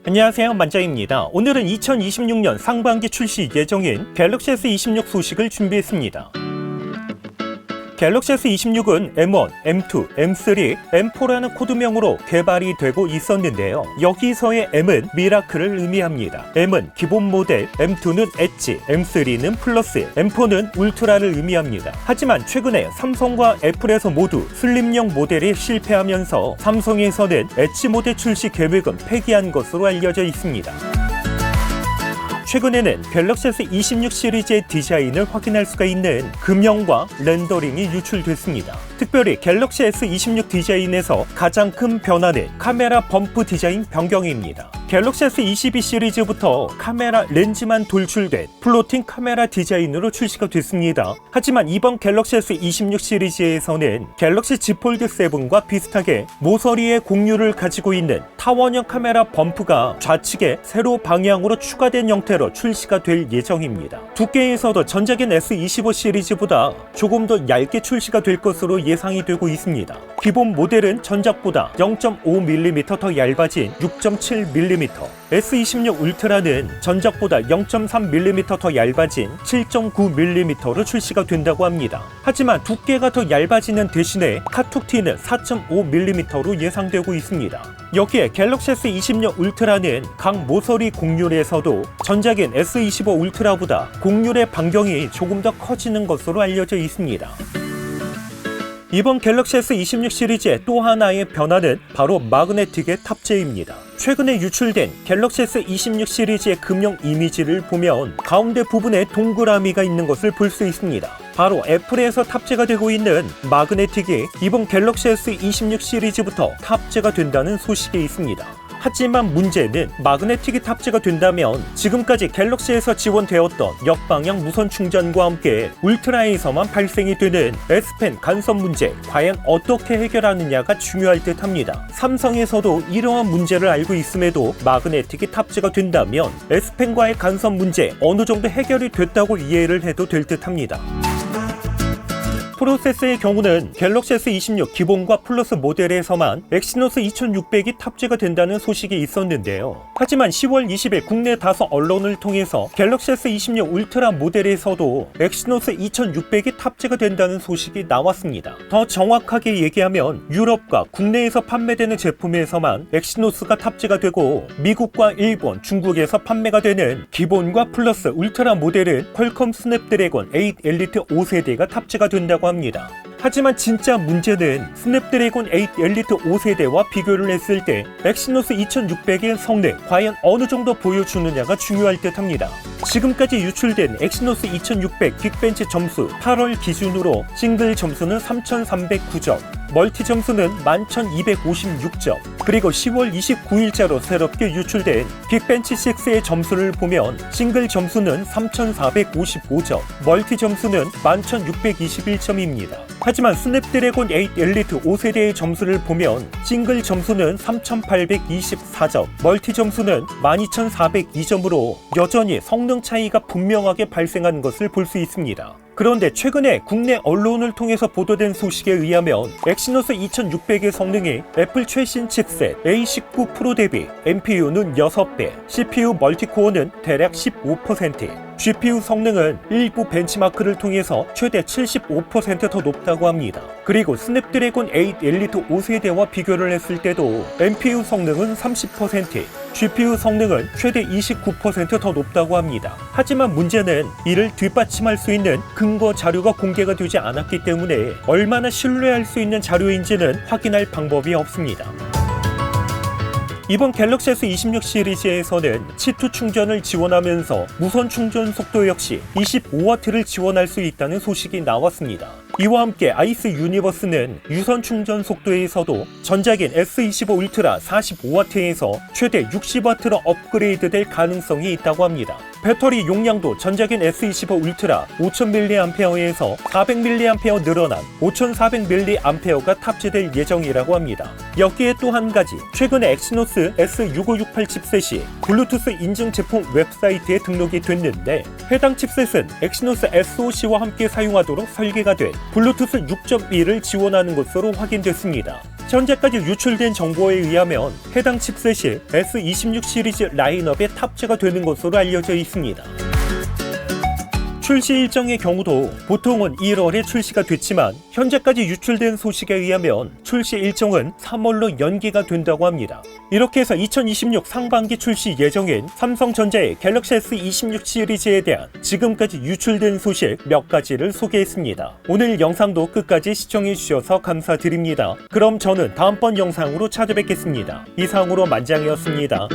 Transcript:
안녕하세요, 만장입니다. 오늘은 2026년 상반기 출시 예정인 갤럭시 S26 소식을 준비했습니다. 갤럭시 S26은 M1, M2, M3, M4라는 코드명으로 개발이 되고 있었는데요. 여기서의 M은 미라클을 의미합니다. M은 기본 모델, M2는 엣지, M3는 플러스, M4는 울트라를 의미합니다. 하지만 최근에 삼성과 애플에서 모두 슬림형 모델이 실패하면서 삼성에서는 엣지 모델 출시 계획은 폐기한 것으로 알려져 있습니다. 최근에는 갤럭시 S26 시리즈의 디자인을 확인할 수가 있는 금형과 렌더링이 유출됐습니다. 특별히 갤럭시 S26 디자인에서 가장 큰 변화는 카메라 범프 디자인 변경입니다. 갤럭시 S22 시리즈부터 카메라 렌즈만 돌출된 플로팅 카메라 디자인으로 출시가 됐습니다. 하지만 이번 갤럭시 S26 시리즈에서는 갤럭시 Z 폴드 7과 비슷하게 모서리에 공유를 가지고 있는 타원형 카메라 범프가 좌측에 세로 방향으로 추가된 형태로 출시가 될 예정입니다. 두께에서도 전작인 S25 시리즈보다 조금 더 얇게 출시가 될 것으로 예상이 되고 있습니다. 기본 모델은 전작보다 0.5mm 더 얇아진 6.7mm, S26 울트라는 전작보다 0.3mm 더 얇아진 7.9mm로 출시가 된다고 합니다. 하지만 두께가 더 얇아지는 대신에 카툭티는 4.5mm로 예상되고 있습니다. 여기에 갤럭시 S26 울트라는 각 모서리 곡률에서도 전작인 S25 울트라보다 곡률의 반경이 조금 더 커지는 것으로 알려져 있습니다. 이번 갤럭시 S26 시리즈의 또 하나의 변화는 바로 마그네틱의 탑재입니다. 최근에 유출된 갤럭시 S26 시리즈의 금형 이미지를 보면 가운데 부분에 동그라미가 있는 것을 볼 수 있습니다. 바로 애플에서 탑재가 되고 있는 마그네틱이 이번 갤럭시 S26 시리즈부터 탑재가 된다는 소식이 있습니다. 하지만 문제는 마그네틱이 탑재가 된다면 지금까지 갤럭시에서 지원되었던 역방향 무선 충전과 함께 울트라에서만 발생이 되는 S펜 간섭 문제 과연 어떻게 해결하느냐가 중요할 듯 합니다. 삼성에서도 이러한 문제를 알고 있음에도 마그네틱이 탑재가 된다면 S펜과의 간섭 문제 어느 정도 해결이 됐다고 이해를 해도 될 듯 합니다. 프로세서의 경우는 갤럭시 S26 기본과 플러스 모델에서만 엑시노스 2600이 탑재가 된다는 소식이 있었는데요. 하지만 10월 20일 국내 다수 언론을 통해서 갤럭시 S26 울트라 모델에서도 엑시노스 2600이 탑재가 된다는 소식이 나왔습니다. 더 정확하게 얘기하면 유럽과 국내에서 판매되는 제품에서만 엑시노스가 탑재가 되고 미국과 일본, 중국에서 판매가 되는 기본과 플러스 울트라 모델은 퀄컴 스냅드래곤 8 엘리트 5세대가 탑재가 된다고 합니다. 하지만 진짜 문제는 스냅드래곤 8 엘리트 5세대와 비교를 했을 때 엑시노스 2600의 성능 과연 어느 정도 보여주느냐가 중요할 듯 합니다. 지금까지 유출된 엑시노스 2600 긱벤치 점수 8월 기준으로 싱글 점수는 3309점, 멀티 점수는 11256점, 그리고 10월 29일자로 새롭게 유출된 긱벤치 6의 점수를 보면 싱글 점수는 3455점, 멀티 점수는 11621점입니다. 하지만 스냅드래곤 8 엘리트 5세대의 점수를 보면 싱글 점수는 3824점, 멀티 점수는 12402점으로 여전히 성능 차이가 분명하게 발생한 것을 볼 수 있습니다. 그런데 최근에 국내 언론을 통해서 보도된 소식에 의하면 엑시노스 2600의 성능이 애플 최신 칩셋 A19 프로 대비 NPU는 6배, CPU 멀티코어는 대략 15%, GPU 성능은 일부 벤치마크를 통해서 최대 75% 더 높다고 합니다. 그리고 스냅드래곤 8 엘리트 5세대와 비교를 했을 때도 NPU 성능은 30%, GPU 성능은 최대 29% 더 높다고 합니다. 하지만 문제는 이를 뒷받침할 수 있는 근거 자료가 공개가 되지 않았기 때문에 얼마나 신뢰할 수 있는 자료인지는 확인할 방법이 없습니다. 이번 갤럭시 S26 시리즈에서는 C2 충전을 지원하면서 무선 충전 속도 역시 25W를 지원할 수 있다는 소식이 나왔습니다. 이와 함께 아이스 유니버스는 유선 충전 속도에서도 전작인 S25 울트라 45W에서 최대 60W로 업그레이드될 가능성이 있다고 합니다. 배터리 용량도 전작인 S25 울트라 5000mAh에서 400mAh 늘어난 5400mAh가 탑재될 예정이라고 합니다. 여기에 또 한 가지, 최근에 엑시노스 S6568 칩셋이 블루투스 인증 제품 웹사이트에 등록이 됐는데 해당 칩셋은 엑시노스 SoC와 함께 사용하도록 설계가 된 블루투스 6.1을 지원하는 것으로 확인됐습니다. 현재까지 유출된 정보에 의하면 해당 칩셋이 S26 시리즈 라인업에 탑재가 되는 것으로 알려져 있습니다. 출시 일정의 경우도 보통은 1월에 출시가 됐지만 현재까지 유출된 소식에 의하면 출시 일정은 3월로 연기가 된다고 합니다. 이렇게 해서 2026 상반기 출시 예정인 삼성전자의 갤럭시 S26 시리즈에 대한 지금까지 유출된 소식 몇 가지를 소개했습니다. 오늘 영상도 끝까지 시청해주셔서 감사드립니다. 그럼 저는 다음번 영상으로 찾아뵙겠습니다. 이상으로 만장이었습니다.